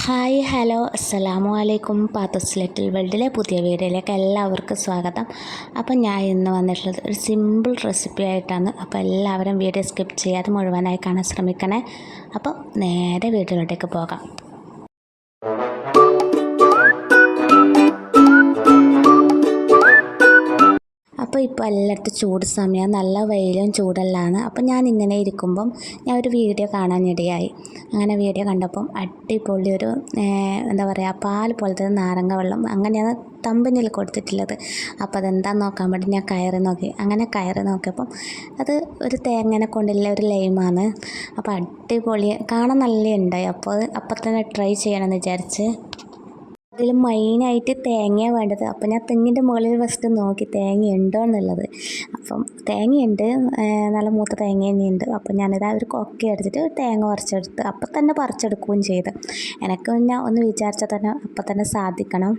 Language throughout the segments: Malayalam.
ഹായ് ഹലോ അസ്സലാമു അലൈക്കും. പാത്തൂസ് ലിറ്റിൽ വേൾഡിലെ പുതിയ വീഡിയോയിലേക്ക് എല്ലാവർക്കും സ്വാഗതം. അപ്പം ഞാൻ ഇന്ന് വന്നിട്ടുള്ളത് ഒരു സിമ്പിൾ റെസിപ്പി ആയിട്ടാണ്. അപ്പോൾ എല്ലാവരും വീഡിയോ സ്കിപ്പ് ചെയ്യാതെ മുഴുവനായി കാണാൻ ശ്രമിക്കണേ. അപ്പോൾ നേരെ വീഡിയോയിലോട്ടേക്ക് പോകാം. അപ്പോൾ ഇപ്പോൾ എല്ലായിടത്തും ചൂട് സമയം, നല്ല വെയിലും ചൂടെല്ലാമാണ്. അപ്പോൾ ഞാൻ ഇങ്ങനെ ഇരിക്കുമ്പം ഞാൻ ഒരു വീഡിയോ കാണാനിടയായി. അങ്ങനെ വീഡിയോ കണ്ടപ്പം അടിപൊളി ഒരു എന്താ പറയുക, പാൽ പോലത്തെ നാരങ്ങ വെള്ളം, അങ്ങനെയാണ് തമ്പനിയിൽ കൊടുത്തിട്ടുള്ളത്. അപ്പോൾ അതെന്താണെന്ന് നോക്കാൻ വേണ്ടി ഞാൻ കയറി നോക്കി. അങ്ങനെ കയറി നോക്കിയപ്പം അത് ഒരു തേങ്ങനെ കൊണ്ടുള്ള ഒരു ലൈമാണ്. അപ്പോൾ അടിപൊളി, കാണാൻ നല്ല ഉണ്ടായി. അപ്പോൾ തന്നെ ട്രൈ ചെയ്യണമെന്ന് വിചാരിച്ച്. അതിൽ മെയിനായിട്ട് തേങ്ങയാണ് വേണ്ടത്. അപ്പോൾ ഞാൻ തെങ്ങിൻ്റെ മുകളിൽ ഫസ്റ്റ് നോക്കി തേങ്ങ ഉണ്ടോ എന്നുള്ളത്. അപ്പം തേങ്ങയുണ്ട്, നല്ല മൂത്ത തേങ്ങ തന്നെയുണ്ട്. അപ്പം ഞാനിത് ഒരു കൊക്ക എടുത്തിട്ട് തേങ്ങ പറിച്ചെടുത്ത് അപ്പം തന്നെ പറിച്ചെടുക്കുകയും ചെയ്ത്. എനിക്ക് പിന്നെ ഒന്ന് വിചാരിച്ചാൽ തന്നെ അപ്പം തന്നെ സാധിക്കണം.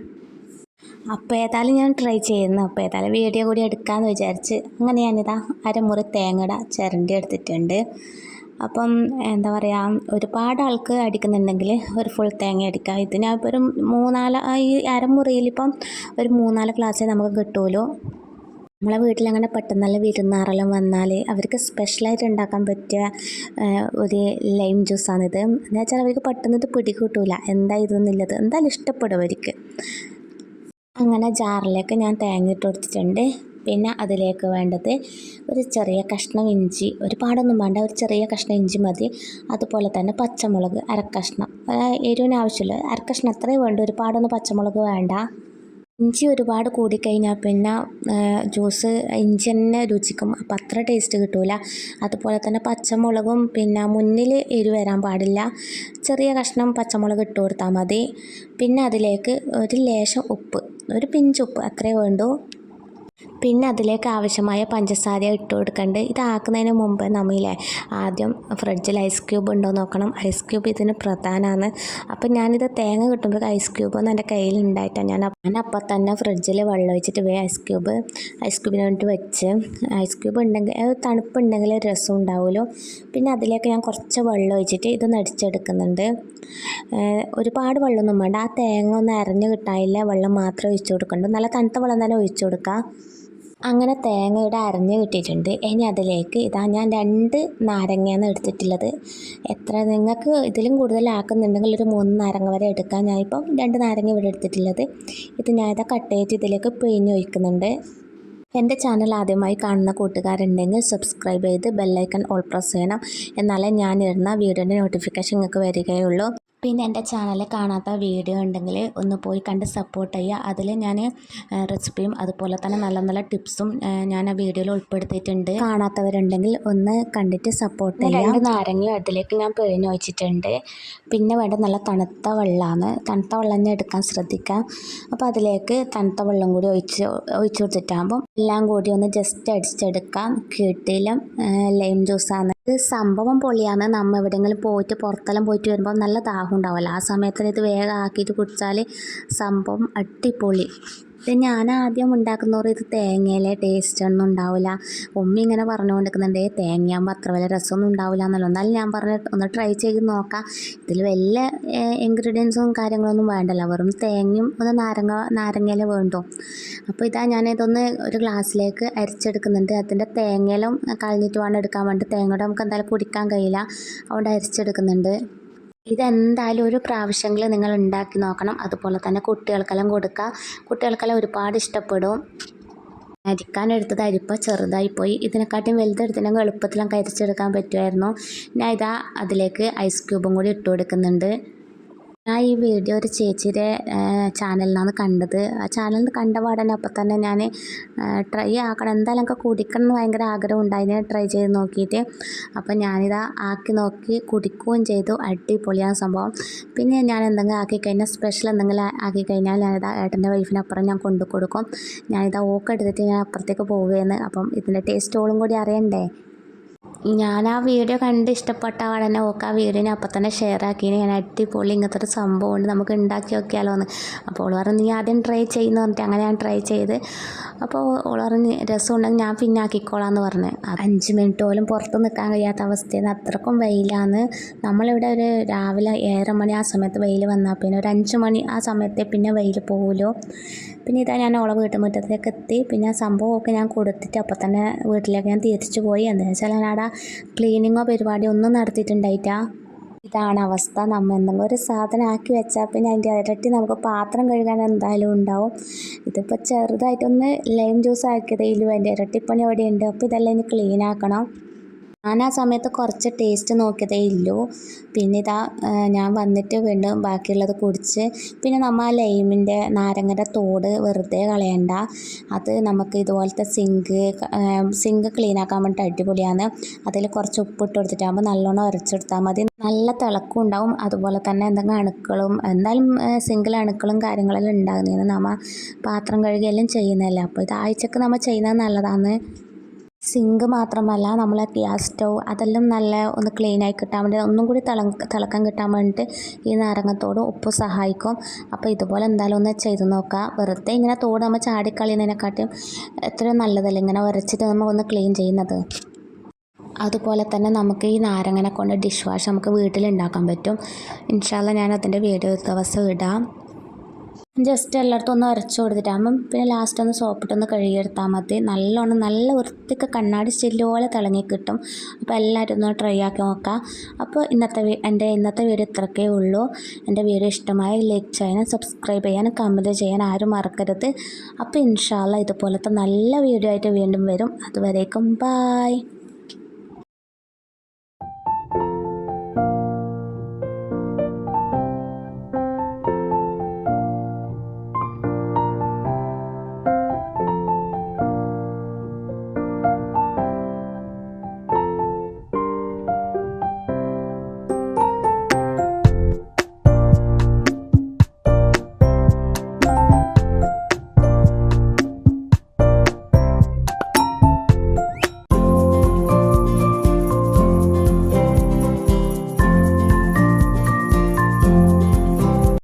അപ്പോൾ ഏതായാലും ഞാൻ ട്രൈ ചെയ്യുന്നു. അപ്പോൾ ഏതായാലും വീഡിയോ കൂടി എടുക്കാമെന്ന് വിചാരിച്ച് അങ്ങനെ ഞാനിതാ അരമുറി തേങ്ങയുടെ ചിരണ്ടി എടുത്തിട്ടുണ്ട്. അപ്പം എന്താ പറയുക, ഒരുപാട് ആൾക്ക് അടിക്കുന്നുണ്ടെങ്കിൽ ഒരു ഫുൾ തേങ്ങ അടിക്കാം. ഇതിനിപ്പോൾ ഒരു ഈ അരമുറിയിലിപ്പം ഒരു 3-4 ഗ്ലാസ്സേ നമുക്ക് കിട്ടുമല്ലോ. നമ്മളെ വീട്ടിലങ്ങനെ പെട്ടെന്നല്ല വിരുന്നാറെല്ലാം വന്നാൽ അവർക്ക് സ്പെഷ്യലായിട്ട് ഉണ്ടാക്കാൻ പറ്റിയ ഒരു ലൈം ജ്യൂസാണിത്. എന്ന് വെച്ചാൽ അവർക്ക് പെട്ടെന്ന് ഇത് പിടികിട്ടൂല എന്താ ഇതെന്നുള്ളത്, എന്തായാലും ഇഷ്ടപ്പെടും അവർക്ക്. അങ്ങനെ ജാറിലേക്ക് ഞാൻ തേങ്ങ ഇട്ട് കൊടുത്തിട്ടുണ്ട്. പിന്നെ അതിലേക്ക് വേണ്ടത് ഒരു ചെറിയ കഷ്ണം ഇഞ്ചി, ഒരുപാടൊന്നും വേണ്ട, ഒരു ചെറിയ കഷ്ണം ഇഞ്ചി മതി. അതുപോലെ തന്നെ പച്ചമുളക് അരക്കഷ്ണം, എരിവിന് ആവശ്യമില്ല, അരക്കഷ്ണം അത്രേ വേണ്ട, ഒരുപാടൊന്നും പച്ചമുളക് വേണ്ട. ഇഞ്ചി ഒരുപാട് കൂടിക്കഴിഞ്ഞാൽ പിന്നെ ജ്യൂസ് ഇഞ്ചി തന്നെ രുചിക്കും, അപ്പം അത്ര ടേസ്റ്റ് കിട്ടൂല. അതുപോലെ തന്നെ പച്ചമുളകും പിന്നെ മുന്നിൽ എരിവ് വരാൻ പാടില്ല. ചെറിയ കഷ്ണം പച്ചമുളക് ഇട്ട് കൊടുത്താൽ മതി. പിന്നെ അതിലേക്ക് ഒരു ലേശം ഉപ്പ്, ഒരു പിഞ്ച് ഉപ്പ് അത്രേ വേണ്ടൂ. പിന്നെ അതിലേക്ക് ആവശ്യമായ പഞ്ചസാര ഇട്ട് കൊടുക്കേണ്ടത്. ഇതാക്കുന്നതിന് മുമ്പ് നമ്മളില്ലേ ആദ്യം ഫ്രിഡ്ജിൽ ഐസ് ക്യൂബ് ഉണ്ടോ നോക്കണം. ഐസ് ക്യൂബ് ഇതിന് പ്രധാനമാണ്. അപ്പം ഞാനിത് തേങ്ങ കിട്ടുമ്പോൾ ഐസ് ക്യൂബൊന്നും എൻ്റെ കയ്യിലുണ്ടായിട്ടാണ് ഞാൻ അപ്പം തന്നെ ഫ്രിഡ്ജിൽ വെള്ളം ഒഴിച്ചിട്ട് ഐസ് ക്യൂബിന് വേണ്ടി വെച്ച്. ഐസ് ക്യൂബ് ഉണ്ടെങ്കിൽ തണുപ്പുണ്ടെങ്കിൽ രസം ഉണ്ടാവുമല്ലോ. പിന്നെ അതിലേക്ക് ഞാൻ കുറച്ച് വെള്ളം ഒഴിച്ചിട്ട് ഇതൊന്ന് അടിച്ചെടുക്കുന്നുണ്ട്. ഒരുപാട് വെള്ളമൊന്നും വേണ്ട, ആ തേങ്ങ ഒന്ന് അരഞ്ഞ് കിട്ടാനില്ല വെള്ളം മാത്രം ഒഴിച്ചു കൊടുക്കുന്നുണ്ട്. നല്ല തണുത്ത വെള്ളം തന്നെ ഒഴിച്ചു കൊടുക്കുക. അങ്ങനെ തേങ്ങയുടെ അരഞ്ഞ് കിട്ടിയിട്ടുണ്ട്. ഇനി അതിലേക്ക് ഇതാ ഞാൻ 2 നാരങ്ങയാണ് എടുത്തിട്ടുള്ളത്. എത്ര നിങ്ങൾക്ക് ഇതിലും കൂടുതലാക്കുന്നുണ്ടെങ്കിൽ ഒരു 3 നാരങ്ങ വരെ എടുക്കാം. ഞാനിപ്പം 2 നാരങ്ങ ഇവിടെ എടുത്തിട്ടുള്ളത്. ഇത് ഞാനിതാ കട്ട് ചെയ്ത് ഇതിലേക്ക് പിഴിഞ്ഞ് ഒഴിക്കുന്നുണ്ട്. എൻ്റെ ചാനൽ ആദ്യമായി കാണുന്ന കൂട്ടുകാരുണ്ടെങ്കിൽ സബ്സ്ക്രൈബ് ചെയ്ത് ബെല്ലൈക്കൺ ഓൾ പ്രസ് ചെയ്യണം. എന്നാലേ ഞാനിടുന്ന വീഡിയോൻ്റെ നോട്ടിഫിക്കേഷൻ നിങ്ങൾക്ക് വരികയുള്ളൂ. പിന്നെ എൻ്റെ ചാനൽ കാണാത്ത വീഡിയോ ഉണ്ടെങ്കിൽ ഒന്ന് പോയി കണ്ട് സപ്പോർട്ട് ചെയ്യുക. അതിൽ ഞാൻ റെസിപ്പിയും അതുപോലെ തന്നെ നല്ല നല്ല ടിപ്സും ഞാൻ ആ വീഡിയോയിൽ ഉൾപ്പെടുത്തിയിട്ടുണ്ട്. കാണാത്തവരുണ്ടെങ്കിൽ ഒന്ന് കണ്ടിട്ട് സപ്പോർട്ട് ചെയ്യുക. 2 നാരങ്ങ അതിലേക്ക് ഞാൻ പിഴിഞ്ഞ് വെച്ചിട്ടുണ്ട്. പിന്നെ വേണ്ട നല്ല തണുത്ത വെള്ളമാണ്. തണുത്ത വെള്ളം തന്നെ എടുക്കാൻ ശ്രദ്ധിക്കാം. അപ്പോൾ അതിലേക്ക് തണുത്ത വെള്ളം കൂടി ഒഴിച്ച് കൊടുത്തിട്ടാകുമ്പം എല്ലാം കൂടി ഒന്ന് ജസ്റ്റ് അടിച്ചെടുക്കാം. കിടിലം ലൈം ജ്യൂസാണ്. ഇത് സംഭവം പൊളിയാണ്. നമ്മൾ എവിടെയെങ്കിലും പോയിട്ട് പുറത്തെല്ലാം പോയിട്ട് വരുമ്പോൾ നല്ല ദാഹം ഉണ്ടാവില്ല. ആ സമയത്തിന് ഇത് വേഗം ആക്കിയിട്ട് കുടിച്ചാൽ സംഭവം അടിപൊളി. ഇത് ഞാൻ ആദ്യം ഉണ്ടാക്കുന്നവർ ഇത് തേങ്ങയിലെ ടേസ്റ്റ് ഒന്നും ഉണ്ടാവില്ല. ഉമ്മ ഇങ്ങനെ പറഞ്ഞുകൊണ്ടിരിക്കുന്നുണ്ട് തേങ്ങയാകുമ്പോൾ അത്ര വലിയ രസമൊന്നും ഉണ്ടാവില്ല എന്നല്ലോ. എന്നാലും ഞാൻ ഒന്ന് ട്രൈ ചെയ്ത് നോക്കാം. ഇതിൽ വലിയ ഇൻഗ്രീഡിയൻസും കാര്യങ്ങളൊന്നും വേണ്ടല്ലോ, വെറും തേങ്ങയും ഒന്ന് നാരങ്ങയില വേണ്ടു. അപ്പോൾ ഇതാ ഞാനിതൊന്ന് ഒരു ഗ്ലാസ്സിലേക്ക് അരിച്ചെടുക്കുന്നുണ്ട്. അതിൻ്റെ തേങ്ങയിലും കളഞ്ഞിട്ട് വേണം എടുക്കാൻ വേണ്ടി. തേങ്ങയുടെ നമുക്ക് എന്തായാലും കുടിക്കാൻ കഴിയില്ല, അതുകൊണ്ട് അരിച്ചെടുക്കുന്നുണ്ട്. ഇതെന്തായാലും ഒരു പ്രാവശ്യമെങ്കിലും നിങ്ങൾ ഉണ്ടാക്കി നോക്കണം. അതുപോലെ തന്നെ കുട്ടികൾക്കെല്ലാം കൊടുക്കുക. കുട്ടികൾക്കെല്ലാം ഒരുപാട് ഇഷ്ടപ്പെടും. അരിക്കാനെടുത്തത് അരിപ്പ ചെറുതായിപ്പോയി. ഇതിനെക്കാട്ടും വലുതെടുത്തിട്ടുണ്ടെങ്കിൽ എളുപ്പത്തിലും കരിച്ചെടുക്കാൻ പറ്റുമായിരുന്നു. ഞാൻ ഇതാ അതിലേക്ക് ഐസ് ക്യൂബും കൂടി ഇട്ട് കൊടുക്കുന്നുണ്ട്. ഞാൻ ഈ വീഡിയോ ഒരു ചേച്ചിയുടെ ചാനലിൽ നിന്നാണ് കണ്ടത്. ആ ചാനലിൽ നിന്ന് കണ്ട പാടന്നെ അപ്പം തന്നെ ഞാൻ ട്രൈ ആക്കണം, എന്തായാലും എനിക്ക് കുടിക്കണം എന്ന് ഭയങ്കര ആഗ്രഹം ഉണ്ടായിന് ട്രൈ ചെയ്ത് നോക്കിയിട്ട്. അപ്പം ഞാനിതാ ആക്കി നോക്കി കുടിക്കുകയും ചെയ്തു. അടിപൊളിയാണ് സംഭവം. പിന്നെ ഞാൻ എന്തെങ്കിലും ആക്കിക്കഴിഞ്ഞാൽ സ്പെഷ്യൽ എന്തെങ്കിലും ആക്കിക്കഴിഞ്ഞാൽ ഞാനിതാ ഏട്ടൻ്റെ വൈഫിനപ്പുറം ഞാൻ കൊണ്ടു കൊടുക്കും. ഞാനിതാ ഓക്കെടുത്തിട്ട് ഞാൻ അപ്പുറത്തേക്ക് പോവുകയെന്ന്. അപ്പം ഇതിൻ്റെ ടേസ്റ്റ് ഓളും കൂടി അറിയണ്ടേ. ഞാൻ ആ വീഡിയോ കണ്ട് ഇഷ്ടപ്പെട്ട ആളെന്നെ ഓൾക്ക് ആ വീഡിയോ അപ്പം തന്നെ ഷെയർ ആക്കിന്. ഞാൻ അടിപൊളി ഇങ്ങനത്തെ ഒരു സംഭവം ഉണ്ട്, നമുക്ക് ഉണ്ടാക്കി നോക്കിയാലോ എന്ന്. അപ്പോൾ ഓൾ പറഞ്ഞു നീ ആദ്യം ട്രൈ ചെയ്യുന്ന പറഞ്ഞിട്ട് അങ്ങനെ ഞാൻ ട്രൈ ചെയ്ത്. അപ്പോൾ ഓൾ പറഞ്ഞ് രസം ഉണ്ടെങ്കിൽ ഞാൻ പിന്നെ ആക്കിക്കോളാം എന്ന് പറഞ്ഞ്. 5 മിനിറ്റ് പോലും പുറത്ത് നിൽക്കാൻ കഴിയാത്ത അവസ്ഥയിൽ അത്രക്കും വെയിലാണ്. നമ്മളിവിടെ ഒരു രാവിലെ 7:30 മണി ആ സമയത്ത് വെയിൽ വന്നാൽ പിന്നെ ഒരു 5 മണി ആ സമയത്തെ പിന്നെ വെയിൽ പോകുമല്ലോ. പിന്നെ ഇതാ ഞാൻ ഓളെ വീട്ടുമുറ്റത്തേക്ക് എത്തി. പിന്നെ സംഭവമൊക്കെ ഞാൻ കൊടുത്തിട്ട് അപ്പം തന്നെ വീട്ടിലേക്ക് ഞാൻ തിരിച്ചു പോയി. എന്താണെന്ന് വെച്ചാൽ ഞാൻ അവിടെ ക്ലീനിങ്ങോ പരിപാടിയോ ഒന്നും നടത്തിയിട്ടുണ്ടായിട്ടാ. ഇതാണ് അവസ്ഥ. നമ്മൾ എന്തെങ്കിലും ഒരു സാധനം ആക്കി വെച്ചാൽ പിന്നെ അതിൻ്റെ ഇരട്ടി നമുക്ക് പാത്രം കഴുകാൻ എന്തായാലും ഉണ്ടാവും. ഇതിപ്പോൾ ചെറുതായിട്ടൊന്ന് ലൈം ജ്യൂസ് ആക്കിയതേ ഉള്ളൂ, അതിൻ്റെ ഇരട്ടിപ്പണി അവിടെ ഉണ്ട്. അപ്പോൾ ഇതെല്ലാം ഇനി ക്ലീൻ ആക്കണം. ഞാൻ ആ സമയത്ത് കുറച്ച് ടേസ്റ്റ് നോക്കിയതേ ഉള്ളൂ. പിന്നെ ഇതാ ഞാൻ വന്നിട്ട് വീണ്ടും ബാക്കിയുള്ളത് കുടിച്ച്. പിന്നെ നമ്മൾ ആ ലൈമിൻ്റെ നാരങ്ങയുടെ തോട് വെറുതെ കളയണ്ട. അത് നമുക്ക് ഇതുപോലത്തെ സിങ്ക് ക്ലീൻ ആക്കാൻ വേണ്ടിയിട്ട് അടിപൊളിയാണ്. അതിൽ കുറച്ച് ഉപ്പിട്ട് കൊടുത്തിട്ടാകുമ്പോൾ നല്ലോണം ഉരച്ചെടുത്താൽ മതി. നല്ല തിളക്കം ഉണ്ടാവും. അതുപോലെ തന്നെ എന്തെങ്കിലും അണുക്കളും എന്തായാലും സിങ്കിൽ അണുക്കളും കാര്യങ്ങളെല്ലാം ഉണ്ടാകുന്നതിന് നമ്മൾ പാത്രം കഴുകുകയെല്ലാം ചെയ്യുന്നതല്ലേ. അപ്പോൾ ഇത് ആഴ്ചക്ക് നമ്മൾ ചെയ്യുന്നത് നല്ലതാണ്. സിങ്ക് മാത്രമല്ല നമ്മളെ ഗ്യാസ് സ്റ്റൗ അതെല്ലാം നല്ല ഒന്ന് ക്ലീനായി കിട്ടാൻ വേണ്ടി ഒന്നും കൂടി തിളക്കം കിട്ടാൻ വേണ്ടിയിട്ട് ഈ നാരങ്ങത്തോട് ഉപ്പ് സഹായിക്കും. അപ്പോൾ ഇതുപോലെ എന്തായാലും ഒന്ന് ചെയ്ത് നോക്കുക. വെറുതെ ഇങ്ങനെ തോട് നമ്മൾ ചാടിക്കളയുന്നതിനെക്കാട്ടും എത്രയോ നല്ലതല്ലേ ഇങ്ങനെ ഉരച്ചിട്ട് നമ്മൾ ഒന്ന് ക്ലീൻ ചെയ്യുന്നത്. അതുപോലെ തന്നെ നമുക്ക് ഈ നാരങ്ങനെ കൊണ്ട് ഡിഷ് വാഷ് നമുക്ക് വീട്ടിലുണ്ടാക്കാൻ പറ്റും. ഇൻഷാ അല്ലാഹ് ഞാൻ അതിൻ്റെ വീഡിയോ ദിവസം ഇടാം. ജസ്റ്റ് എല്ലായിടത്തും ഒന്ന് ഉരച്ച് കൊടുത്തിട്ടാകുമ്പം പിന്നെ ലാസ്റ്റ് ഒന്ന് സോപ്പിട്ടൊന്ന് കഴുകിയെടുത്താൽ മതി. നല്ലോണം നല്ല വൃത്തിക്ക് കണ്ണാടി സ്റ്റില്ല് പോലെ തിളങ്ങി കിട്ടും. അപ്പോൾ എല്ലാവരും ഒന്ന് ട്രൈ ആക്കി നോക്കാം. അപ്പോൾ എൻ്റെ ഇന്നത്തെ വീഡിയോ ഇത്രയൊക്കെ ഉള്ളൂ. എൻ്റെ വീഡിയോ ഇഷ്ടമായ ലൈക്ക് ചെയ്യാനും സബ്സ്ക്രൈബ് ചെയ്യാനും കമൻറ്റ് ചെയ്യാൻ ആരും മറക്കരുത്. അപ്പോൾ ഇൻഷാ അല്ലാഹ് ഇതുപോലത്തെ നല്ല വീഡിയോ ആയിട്ട് വീണ്ടും വരും. അതുവരേക്കും ബായ്.